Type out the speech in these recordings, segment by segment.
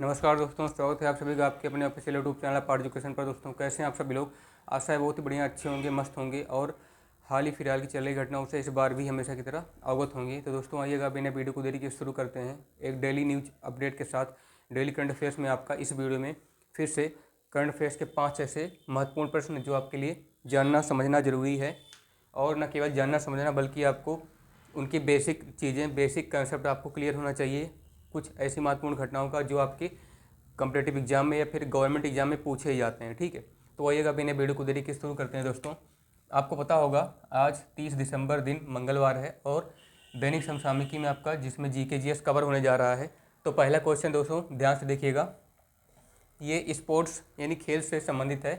नमस्कार दोस्तों, स्वागत है आप सभी का आपके अपने official YouTube channel part education पर। दोस्तों कैसे हैं आप सभी लोग। आशा है बहुत ही बढ़िया, अच्छे होंगे, मस्त होंगे और हाल ही फिलहाल की चल रही घटनाओं से इस बार भी हमेशा की तरह अवगत होंगे। तो दोस्तों आइएगा बिना वीडियो को देरी के शुरू करते हैं एक डेली न्यूज अपडेट के साथ। डेली करंट अफेयर्स में आपका इस वीडियो में फिर से करंट अफेयर्स के 5 ऐसे महत्वपूर्ण प्रश्न जो आपके लिए जानना समझना ज़रूरी है, और न केवल जानना समझना बल्कि आपको उनकी बेसिक चीज़ें, बेसिक कंसेप्ट आपको क्लियर होना चाहिए। कुछ ऐसी महत्वपूर्ण घटनाओं का जो आपके कॉम्पिटेटिव एग्जाम में या फिर गवर्नमेंट एग्जाम में पूछे ही जाते हैं। ठीक है, तो आइएगा बिना वीडियो को देरी के शुरू करते हैं। दोस्तों आपको पता होगा आज 30 दिसंबर दिन मंगलवार है और दैनिक समसामयिकी में आपका जिसमें जीके जीएस कवर होने जा रहा है। तो पहला क्वेश्चन दोस्तों ध्यान से देखिएगा, ये स्पोर्ट्स यानी खेल से संबंधित है।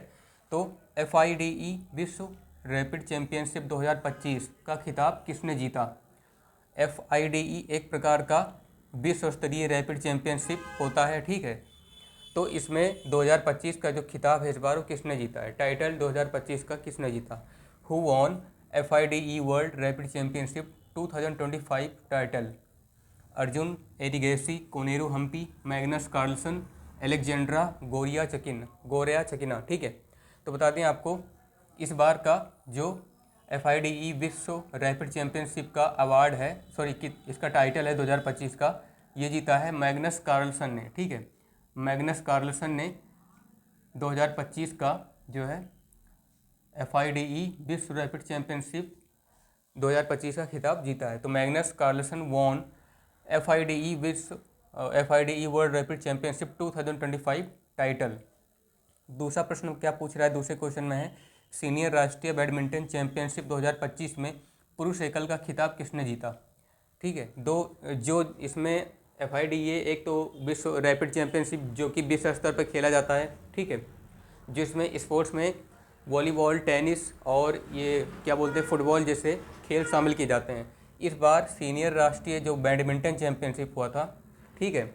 तो FIDE विश्व रैपिड चैंपियनशिप 2025 का खिताब किसने जीता। FIDE एक प्रकार का विश्व स्तरीय रैपिड चैंपियनशिप होता है। ठीक है, तो इसमें 2025 का जो खिताब है इस बार वो किसने जीता है, टाइटल 2025 का किसने जीता। Who won FIDE world rapid championship 2025 title. Arjun Erigaisi, Koneru Humpy, Magnus Carlsen, Alexandra Goryachkina. ठीक है, तो बता दें आपको इस बार का जो FIDE विश्व रैपिड चैंपियनशिप का अवार्ड है, इसका टाइटल है 2025 का, ये जीता है मैग्नस कार्लसन ने। ठीक है, मैग्नस कार्लसन ने 2025 का जो है FIDE विश्व रैपिड चैंपियनशिप 2025 का खिताब जीता है। तो Magnus Carlsen won FIDE world rapid championship 2025 title. दूसरा प्रश्न क्या पूछ रहा है, दूसरे क्वेश्चन में है सीनियर राष्ट्रीय बैडमिंटन चैंपियनशिप 2025 में पुरुष एकल का खिताब किसने जीता। ठीक है, जो इसमें FIDE एक तो विश्व रैपिड चैंपियनशिप जो कि विश्व स्तर पर खेला जाता है। ठीक है, जिसमें स्पोर्ट्स में वॉलीबॉल, टेनिस और ये क्या बोलते हैं फुटबॉल जैसे खेल शामिल किए जाते हैं। इस बार सीनियर राष्ट्रीय जो बैडमिंटन चैंपियनशिप हुआ था, ठीक है,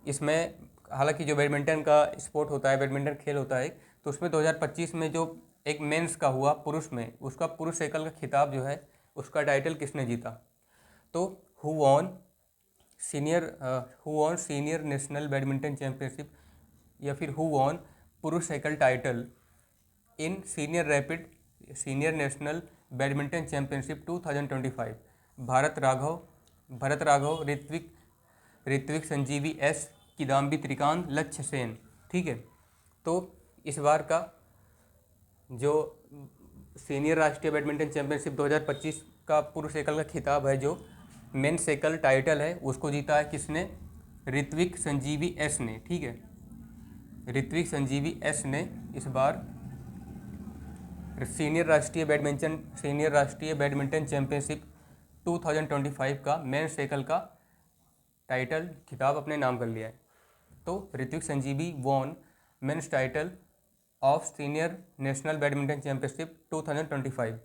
इसमें हालांकि जो बैडमिंटन का स्पोर्ट होता है, बैडमिंटन खेल होता है, तो उसमें 2025 में जो एक मेंस का हुआ पुरुष में, उसका पुरुष एकल का खिताब जो है उसका टाइटल किसने जीता। तो who won senior national badminton championship या फिर हु वॉन पुरुष एकल title in senior national badminton championship 2025। Bharat Raghav, Rithvik Sanjeevi S, Kidambi Srikanth, Lakshya Sen. ठीक है, तो इस बार का जो सीनियर राष्ट्रीय बैडमिंटन चैंपियनशिप 2025 का पुरुष एकल का खिताब है, जो मेंस एकल टाइटल है, उसको जीता है किसने, ऋत्विक संजीवी एस ने। ठीक है, ऋत्विक संजीवी एस ने इस बार सीनियर राष्ट्रीय बैडमिंटन चैंपियनशिप 2025 का मेंस एकल का टाइटल खिताब अपने नाम कर लिया है। तो Rithvik Sanjeevi won men's title of senior national badminton championship 2025।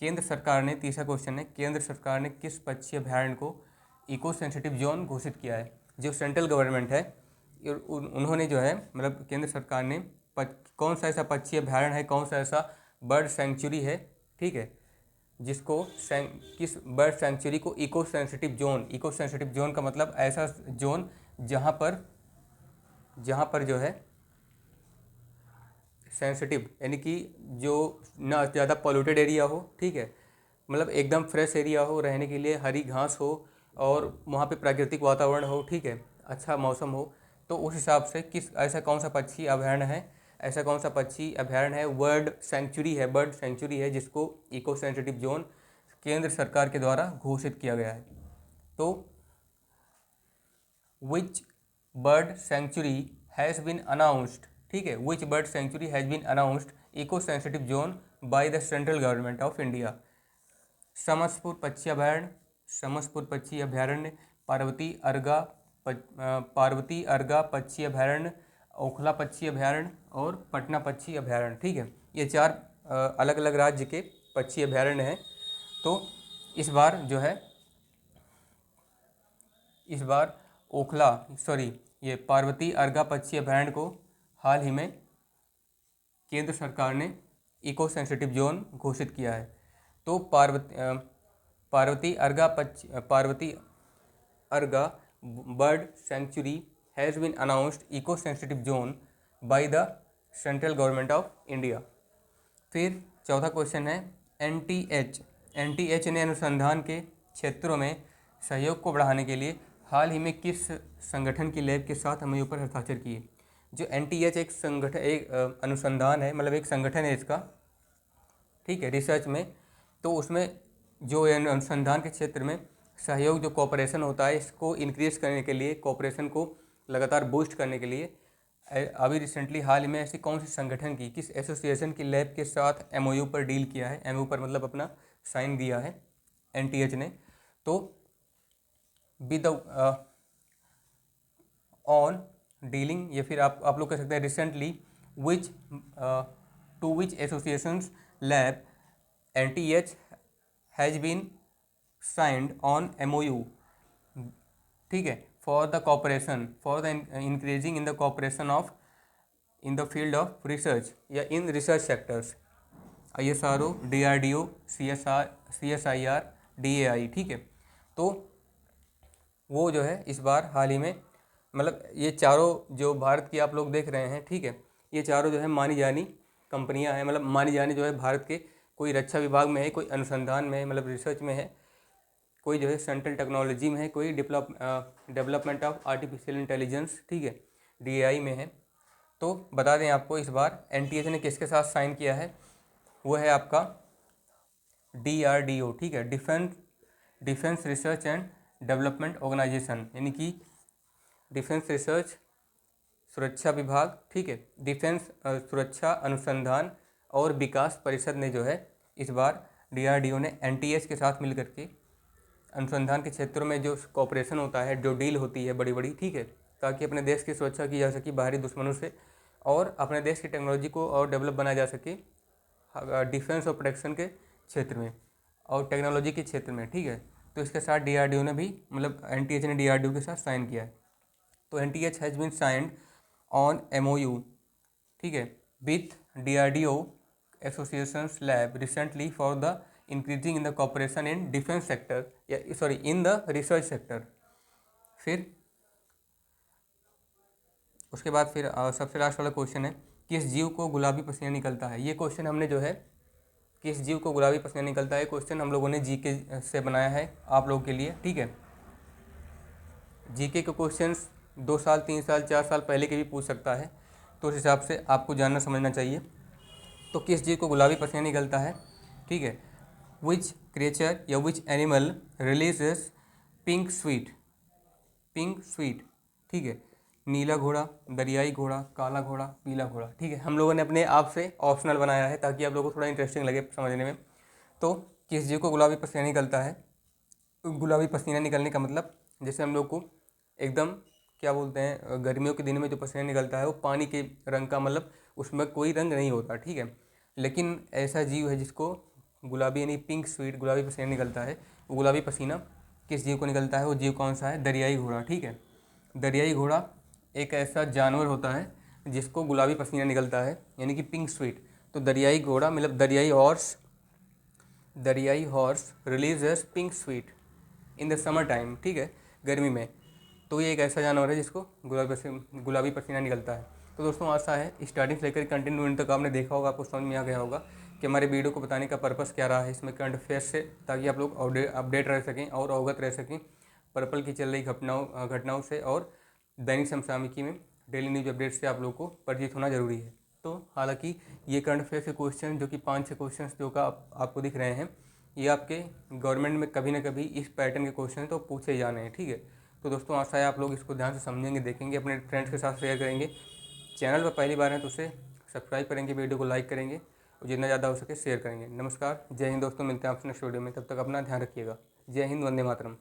केंद्र सरकार ने, तीसरा क्वेश्चन है, केंद्र सरकार ने किस पक्षी अभयारण्य को इको सेंसिटिव जोन घोषित किया है। जो सेंट्रल गवर्नमेंट है उन्होंने जो है मतलब केंद्र सरकार ने कौन सा ऐसा पक्षी अभयारण्य है, कौन सा ऐसा बर्ड सेंचुरी है, ठीक है, जिसको किस बर्ड सेंचुरी को इको सेंसिटिव जोन का मतलब ऐसा जोन जहाँ पर जो है सेंसिटिव यानी कि जो ना ज़्यादा पॉल्यूटेड एरिया हो, ठीक है, मतलब एकदम फ्रेश एरिया हो, रहने के लिए हरी घास हो और वहाँ पे प्राकृतिक वातावरण हो, ठीक है, अच्छा मौसम हो। तो उस हिसाब से ऐसा कौन सा पक्षी अभयारण्य है, ऐसा कौन सा पक्षी अभयारण्य है, बर्ड सेंचुरी है जिसको इको सेंसिटिव जोन केंद्र सरकार के द्वारा घोषित किया गया है। तो which bird sanctuary has been announced, ठीक है, which bird sanctuary has been announced eco sensitive zone by the central government of India. Samaspur पक्षी अभयारण्य, पार्वती अर्गा पक्षी अभयारण्य, ओखला पक्षी अभयारण्य और पटना पक्षी अभयारण्य। ठीक है, ये 4 अलग अलग राज्य के पक्षी अभयारण्य हैं। तो इस बार ये पार्वती अर्गा पक्षी अभयारण्य को हाल ही में केंद्र सरकार ने इको सेंसिटिव जोन घोषित किया है। तो Parvati Arga bird sanctuary has been announced eco sensitive zone by the central government of India. फिर चौथा क्वेश्चन है एनटीएच ने अनुसंधान के क्षेत्रों में सहयोग को बढ़ाने के लिए हाल ही में किस संगठन की लैब के साथ एमओयू पर हस्ताक्षर किए। जो एनटीएच एक संगठन, एक अनुसंधान है, मतलब एक संगठन है इसका, ठीक है, रिसर्च में। तो उसमें जो अनुसंधान के क्षेत्र में सहयोग, जो कोऑपरेशन होता है, इसको इंक्रीज करने के लिए, कोऑपरेशन को लगातार बूस्ट करने के लिए अभी रिसेंटली हाल ही में ऐसी कौन सी संगठन की, किस एसोसिएशन की लैब के साथ एमओयू पर डील किया है, एमओयू पर मतलब अपना साइन दिया है एनटीएच ने। तो विद ऑन डीलिंग, या फिर आप लोग कह सकते हैं recently which to which associations lab NTH has been signed on MOU, ठीक है, for the cooperation, for the increasing in the cooperation of in the field of research या in research sectors, ISRO, DRDO, CSIR, DAI, ठीक है। तो वो जो है इस बार हाल ही में, मतलब ये चारों जो भारत की आप लोग देख रहे हैं, ठीक है, ये चारों जो है मानी जानी कंपनियां हैं, मतलब मानी जानी जो है भारत के, कोई रक्षा विभाग में है, कोई अनुसंधान में है, मतलब रिसर्च में है, कोई जो है सेंट्रल टेक्नोलॉजी में है, कोई डेवलपमेंट ऑफ आर्टिफिशियल इंटेलिजेंस, ठीक है, DAI में है। तो बता दें आपको, इस बार एनटीएच ने किसके साथ साइन किया है, वो है आपका DRDO, ठीक है, defence research and development organisation, यानी कि डिफेंस रिसर्च सुरक्षा विभाग, ठीक है, डिफेंस सुरक्षा अनुसंधान और विकास परिषद ने जो है इस बार DRDO ने एनटीएच के साथ मिल करके अनुसंधान के क्षेत्रों में जो कोऑपरेशन होता है, जो डील होती है बड़ी बड़ी, ठीक है, ताकि अपने देश की सुरक्षा की जा सके बाहरी दुश्मनों से, और अपने देश की टेक्नोलॉजी को और डेवलप बनाया जा सके डिफेंस और प्रोटेक्शन के क्षेत्र में और टेक्नोलॉजी के क्षेत्र में, ठीक है। तो इसके साथ DRDO ने भी, मतलब एनटीएच ने DRDO के साथ साइन किया है। तो NTH has been signed on MOU, ठीक है, with DRDO associations lab recently for the increasing in the cooperation in defence sector, या sorry in the research sector. फिर उसके बाद फिर सबसे लास्ट वाला क्वेश्चन है, किस जीव को गुलाबी पसीना निकलता है। ये क्वेश्चन हमने जो है, किस जीव को गुलाबी पसीना निकलता है, क्वेश्चन हम लोगों ने जीके से बनाया है आप लोगों के लिए, ठीक है। जीके के क्वेश्चंस 2 साल 3 साल 4 साल पहले के भी पूछ सकता है, तो उस हिसाब से आपको जानना समझना चाहिए। तो किस जीव को गुलाबी पसीना निकलता है, ठीक है, विच क्रिएचर या which animal releases pink sweet, ठीक है, नीला घोड़ा, दरियाई घोड़ा, काला घोड़ा, पीला घोड़ा, ठीक है। हम लोगों ने अपने आप से ऑप्शनल बनाया है ताकि आप लोगों को थोड़ा इंटरेस्टिंग लगे समझने में। तो किस जीव को गुलाबी पसीना निकलता है, गुलाबी पसीना निकलने का मतलब, जैसे हम लोग को एकदम क्या बोलते हैं, गर्मियों के दिन में जो पसीना निकलता है वो पानी के रंग का, मतलब उसमें कोई रंग नहीं होता, ठीक है। लेकिन ऐसा जीव है जिसको गुलाबी यानी पिंक स्वीट गुलाबी पसीना निकलता है। वो गुलाबी पसीना किस जीव को निकलता है, वो जीव कौन सा है, दरियाई घोड़ा, ठीक है। दरियाई घोड़ा एक ऐसा जानवर होता है जिसको गुलाबी पसीना निकलता है, यानी कि पिंक स्वीट। तो दरियाई घोड़ा मतलब दरियाई horse releases pink sweet in the summer time, ठीक है, गर्मी में। तो ये एक ऐसा जानवर है जिसको गुलाबी पसीना निकलता है। तो दोस्तों आशा है स्टार्टिंग से लेकर कंटिन्यू तक आपने देखा होगा, आपको समझ में आ गया होगा कि हमारे वीडियो को बताने का पर्पस क्या रहा है इसमें करंट अफेयर्स से, ताकि आप लोग अपडेट रह सकें और अवगत रह सकें पर्पल की चल रही घटनाओं से, और दैनिक समसामयिकी में डेली न्यूज अपडेट से आप लोग को परिचित होना जरूरी है। तो हालांकि ये करंट अफेयर्स के क्वेश्चन जो कि 5-6 क्वेश्चन जो का आपको दिख रहे हैं, ये आपके गवर्नमेंट में कभी ना कभी इस पैटर्न के क्वेश्चन तो पूछे ही जाने हैं, ठीक है। तो दोस्तों आशा है आप लोग इसको ध्यान से समझेंगे, देखेंगे, अपने फ्रेंड्स के साथ शेयर करेंगे। चैनल पर पहली बार है तो उसे सब्सक्राइब करेंगे, वीडियो को लाइक करेंगे और जितना ज़्यादा हो सके शेयर करेंगे। नमस्कार, जय हिंद दोस्तों, मिलते हैं आपसे नेक्स्ट वीडियो में, तब तक अपना ध्यान रखिएगा। जय हिंद, वंदे मातरम।